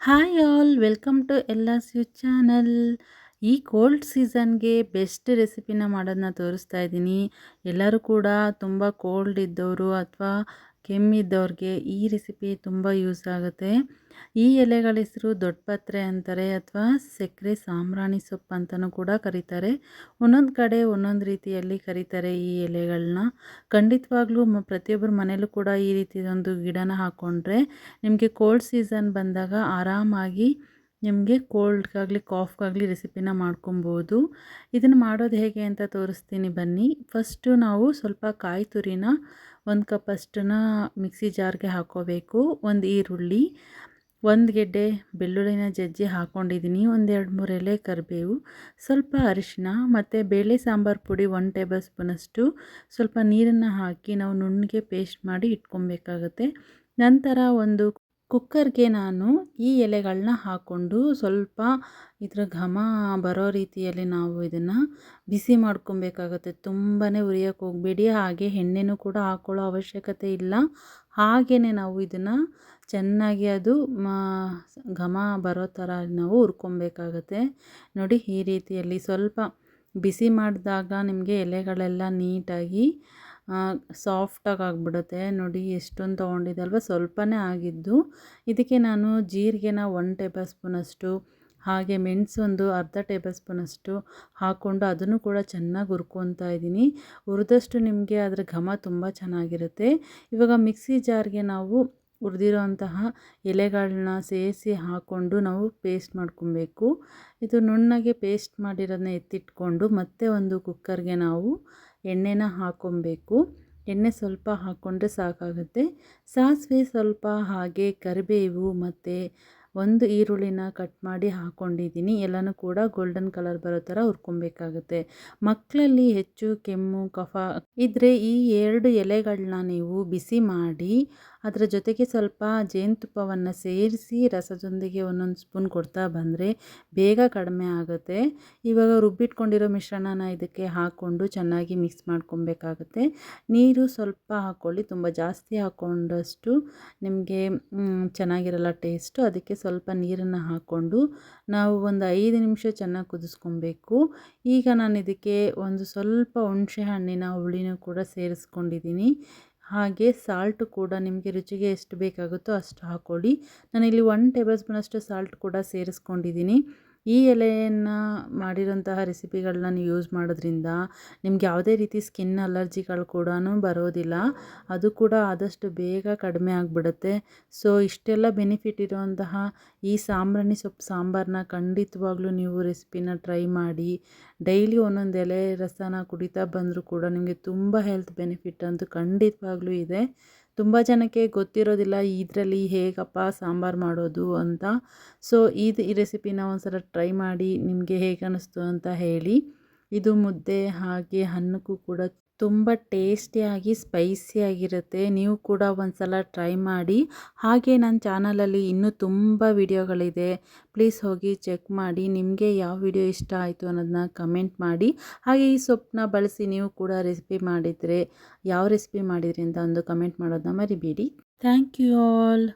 Hi all welcome to ಎಲ್ಲಾಸ್ ಯು channel. ಈ ಕೋಲ್ಡ್ ಸೀಸನ್ಗೆ ಬೆಸ್ಟ್ ರೆಸಿಪಿನ ಮಾಡೋದನ್ನ ತೋರಿಸ್ತಾ ಇದ್ದೀನಿ. ಎಲ್ಲರೂ ಕೂಡ ತುಂಬ ಕೋಲ್ಡ್ ಇದ್ದವರು ಅಥವಾ ಕೆಮ್ಮಿದ್ದವ್ರಿಗೆ ಈ ರೆಸಿಪಿ ತುಂಬ ಯೂಸ್ ಆಗುತ್ತೆ. ಈ ಎಲೆಗಳ ಹೆಸರು ದೊಡ್ಡಪತ್ರೆ ಅಂತಾರೆ ಅಥವಾ ಸಕ್ಕರೆ ಸಾಂಬ್ರಾಣಿ ಸೊಪ್ಪು ಅಂತಲೂ ಕೂಡ ಕರೀತಾರೆ. ಒಂದೊಂದು ಕಡೆ ಒಂದೊಂದು ರೀತಿಯಲ್ಲಿ ಕರೀತಾರೆ ಈ ಎಲೆಗಳನ್ನ. ಖಂಡಿತವಾಗ್ಲೂ ಪ್ರತಿಯೊಬ್ಬರ ಮನೇಲೂ ಕೂಡ ಈ ರೀತಿಯದೊಂದು ಗಿಡನ ಹಾಕ್ಕೊಂಡ್ರೆ ನಿಮಗೆ ಕೋಲ್ಡ್ ಸೀಸನ್ ಬಂದಾಗ ಆರಾಮಾಗಿ ನಿಮಗೆ ಕೋಲ್ಡ್ಗಾಗಲಿ ಕಾಫ್ಗಾಗಲಿ ರೆಸಿಪಿನ ಮಾಡ್ಕೊಬೋದು. ಇದನ್ನು ಮಾಡೋದು ಹೇಗೆ ಅಂತ ತೋರಿಸ್ತೀನಿ ಬನ್ನಿ. ಫಸ್ಟು ನಾವು ಸ್ವಲ್ಪ ಕಾಯಿ ತುರಿನ 1 ಕಪ್ ಅಷ್ಟನ್ನು ಮಿಕ್ಸಿ ಜಾರ್ಗೆ ಹಾಕ್ಕೋಬೇಕು. ಒಂದು ಈರುಳ್ಳಿ, 1 ಗೆಡ್ಡೆ ಬೆಳ್ಳುಳ್ಳಿನ ಜಜ್ಜಿ ಹಾಕ್ಕೊಂಡಿದ್ದೀನಿ, 1-2-3 ಎಲೆ ಕರಿಬೇವು, ಸ್ವಲ್ಪ ಅರಿಶಿನ ಮತ್ತು ಬೇಳೆ ಸಾಂಬಾರು ಪುಡಿ 1 ಟೇಬಲ್ ಸ್ಪೂನಷ್ಟು ಸ್ವಲ್ಪ ನೀರನ್ನು ಹಾಕಿ ನಾವು ನುಣ್ಣಗೆ ಪೇಸ್ಟ್ ಮಾಡಿ ಇಟ್ಕೊಬೇಕಾಗತ್ತೆ. ನಂತರ ಒಂದು ಕುಕ್ಕರ್ಗೆ ನಾನು ಈ ಎಲೆಗಳನ್ನ ಹಾಕ್ಕೊಂಡು ಸ್ವಲ್ಪ ಇದರ ಘಮ ಬರೋ ರೀತಿಯಲ್ಲಿ ನಾವು ಇದನ್ನು ಬಿಸಿ ಮಾಡ್ಕೊಬೇಕಾಗತ್ತೆ. ತುಂಬಾ ಉರಿಯೋಕ್ಕೆ ಹೋಗಬೇಡಿ. ಹಾಗೆ ಎಣ್ಣೆನೂ ಕೂಡ ಹಾಕ್ಕೊಳ್ಳೋ ಅವಶ್ಯಕತೆ ಇಲ್ಲ. ಹಾಗೆಯೇ ನಾವು ಇದನ್ನು ಚೆನ್ನಾಗಿ ಅದು ಘಮ ಬರೋ ಥರ ನಾವು ಹುರ್ಕೊಬೇಕಾಗತ್ತೆ. ನೋಡಿ, ಈ ರೀತಿಯಲ್ಲಿ ಸ್ವಲ್ಪ ಬಿಸಿ ಮಾಡಿದಾಗ ನಿಮಗೆ ಎಲೆಗಳೆಲ್ಲ ನೀಟಾಗಿ ಸಾಫ್ಟಾಗಿ ಆಗಿಬಿಡುತ್ತೆ. ನೋಡಿ, ಎಷ್ಟೊಂದು ತೊಗೊಂಡಿದೆ ಅಲ್ವ, ಸ್ವಲ್ಪನೇ ಆಗಿದ್ದು. ಇದಕ್ಕೆ ನಾನು ಜೀರಿಗೆನ 1 ಟೇಬಲ್ ಸ್ಪೂನಷ್ಟು, ಹಾಗೆ ಮೆಣಸು ಒಂದು ಅರ್ಧ ಟೇಬಲ್ ಸ್ಪೂನಷ್ಟು ಹಾಕ್ಕೊಂಡು ಅದನ್ನು ಕೂಡ ಚೆನ್ನಾಗಿ ಹುರ್ಕೊತಾ ಇದ್ದೀನಿ. ಹುರಿದಷ್ಟು ನಿಮಗೆ ಅದರ ಘಮ ತುಂಬ ಚೆನ್ನಾಗಿರುತ್ತೆ. ಇವಾಗ ಮಿಕ್ಸಿ ಜಾರ್ಗೆ ನಾವು ಹುರಿದಿರೋಂತಹ ಎಲೆಗಳನ್ನ ಸೇರಿಸಿ ಹಾಕ್ಕೊಂಡು ನಾವು ಪೇಸ್ಟ್ ಮಾಡ್ಕೊಬೇಕು. ಇದು ನುಣ್ಣಗೆ ಪೇಸ್ಟ್ ಮಾಡಿರೋದನ್ನ ಎತ್ತಿಟ್ಕೊಂಡು ಮತ್ತೆ ಒಂದು ಕುಕ್ಕರ್ಗೆ ನಾವು ಎಣ್ಣೆನ ಹಾಕ್ಕೊಬೇಕು. ಎಣ್ಣೆ ಸ್ವಲ್ಪ ಹಾಕ್ಕೊಂಡ್ರೆ ಸಾಕಾಗುತ್ತೆ. ಸಾಸಿವೆ ಸ್ವಲ್ಪ, ಹಾಗೆ ಕರಿಬೇವು ಮತ್ತು 1 ಈರುಳ್ಳಿನ ಕಟ್ ಮಾಡಿ ಹಾಕ್ಕೊಂಡಿದ್ದೀನಿ. ಎಲ್ಲನೂ ಕೂಡ ಗೋಲ್ಡನ್ ಕಲರ್ ಬರೋ ಥರ ಹುರ್ಕೊಬೇಕಾಗುತ್ತೆ. ಮಕ್ಕಳಲ್ಲಿ ಹೆಚ್ಚು ಕೆಮ್ಮು ಕಫ ಇದ್ದರೆ ಈ 2 ಎಲೆಗಳನ್ನ ನೀವು ಬಿಸಿ ಮಾಡಿ ಅದರ ಜೊತೆಗೆ ಸ್ವಲ್ಪ ಜೇನುತುಪ್ಪವನ್ನು ಸೇರಿಸಿ ರಸದೊಂದಿಗೆ 1 ಸ್ಪೂನ್ ಕೊಡ್ತಾ ಬಂದರೆ ಬೇಗ ಕಡಿಮೆ ಆಗುತ್ತೆ. ಇವಾಗ ರುಬ್ಬಿಟ್ಕೊಂಡಿರೋ ಮಿಶ್ರಣನ ಇದಕ್ಕೆ ಹಾಕ್ಕೊಂಡು ಚೆನ್ನಾಗಿ ಮಿಕ್ಸ್ ಮಾಡ್ಕೊಬೇಕಾಗುತ್ತೆ. ನೀರು ಸ್ವಲ್ಪ ಹಾಕ್ಕೊಳ್ಳಿ, ತುಂಬ ಜಾಸ್ತಿ ಹಾಕ್ಕೊಂಡಷ್ಟು ನಿಮಗೆ ಚೆನ್ನಾಗಿರಲ್ಲ ಟೇಸ್ಟು. ಅದಕ್ಕೆ ಸ್ವಲ್ಪ ನೀರನ್ನು ಹಾಕ್ಕೊಂಡು ನಾವು ಒಂದು 5 ನಿಮಿಷ ಚೆನ್ನಾಗಿ ಕುದಿಸ್ಕೊಬೇಕು. ಈಗ ನಾನು ಇದಕ್ಕೆ ಒಂದು ಸ್ವಲ್ಪ ಹುಣಸೆ ಹಣ್ಣಿನ ಹುಳಿನೂ ಕೂಡ ಸೇರಿಸ್ಕೊಂಡಿದ್ದೀನಿ. ಹಾಗೆ ಸಾಲ್ಟು ಕೂಡ ನಿಮಗೆ ರುಚಿಗೆ ಎಷ್ಟು ಬೇಕಾಗುತ್ತೋ ಅಷ್ಟು ಹಾಕ್ಕೊಳ್ಳಿ. ನಾನಿಲ್ಲಿ 1 ಟೇಬಲ್ ಸ್ಪೂನಷ್ಟು ಸಾಲ್ಟ್ ಕೂಡ ಸೇರಿಸ್ಕೊಂಡಿದ್ದೀನಿ. ಈ ಎಲೆಯನ್ನು ಮಾಡಿರೋಂತಹ ರೆಸಿಪಿಗಳನ್ನ ನೀವು ಯೂಸ್ ಮಾಡೋದ್ರಿಂದ ನಿಮ್ಗೆ ಯಾವುದೇ ರೀತಿ ಸ್ಕಿನ್ ಅಲರ್ಜಿಗಳು ಕೂಡ ಬರೋದಿಲ್ಲ. ಅದು ಕೂಡ ಆದಷ್ಟು ಬೇಗ ಕಡಿಮೆ ಆಗಿಬಿಡುತ್ತೆ. ಸೊ ಇಷ್ಟೆಲ್ಲ ಬೆನಿಫಿಟ್ ಇರುವಂತಹ ಈ ಸಾಂಬ್ರಾಣಿ ಸೊಪ್ಪು ಸಾಂಬಾರನ್ನ ಖಂಡಿತವಾಗ್ಲೂ ನೀವು ರೆಸಿಪಿನ ಟ್ರೈ ಮಾಡಿ. ಡೈಲಿ ಒಂದೊಂದು ಎಲೆ ರಸನ ಕುಡಿತಾ ಬಂದರೂ ಕೂಡ ನಿಮಗೆ ತುಂಬ ಹೆಲ್ತ್ ಬೆನಿಫಿಟ್ ಅಂತೂ ಖಂಡಿತವಾಗ್ಲೂ ಇದೆ. ತುಂಬ ಜನಕ್ಕೆ ಗೊತ್ತಿರೋದಿಲ್ಲ ಇದರಲ್ಲಿ ಹೇಗಪ್ಪ ಸಾಂಬಾರು ಮಾಡೋದು ಅಂತ. ಸೊ ಈ ರೆಸಿಪಿನ ಒಂದ್ಸಲ ಟ್ರೈ ಮಾಡಿ ನಿಮಗೆ ಹೇಗೆ ಅನ್ನಿಸ್ತು ಅಂತ ಹೇಳಿ. ಇದು ಮುದ್ದೆ ಹಾಗೆ ಅನ್ನಕ್ಕೂ ಕೂಡ ತುಂಬ ಟೇಸ್ಟಿಯಾಗಿ ಸ್ಪೈಸಿಯಾಗಿರುತ್ತೆ. ನೀವು ಕೂಡ ಒಂದ್ಸಲ ಟ್ರೈ ಮಾಡಿ. ಹಾಗೆ ನನ್ನ ಚಾನಲಲ್ಲಿ ಇನ್ನೂ ತುಂಬ ವಿಡಿಯೋಗಳಿದೆ, ಪ್ಲೀಸ್ ಹೋಗಿ ಚೆಕ್ ಮಾಡಿ. ನಿಮಗೆ ಯಾವ ವಿಡಿಯೋ ಇಷ್ಟ ಆಯಿತು ಅನ್ನೋದನ್ನ ಕಮೆಂಟ್ ಮಾಡಿ. ಹಾಗೆ ಈ ಸೊಪ್ಪನ್ನ ಬಳಸಿ ನೀವು ಕೂಡ ರೆಸಿಪಿ ಮಾಡಿದರೆ ಯಾವ ರೆಸಿಪಿ ಮಾಡಿದ್ರಿ ಅಂತ ಒಂದು ಕಮೆಂಟ್ ಮಾಡೋದನ್ನ ಮರಿಬೇಡಿ. Thank you all.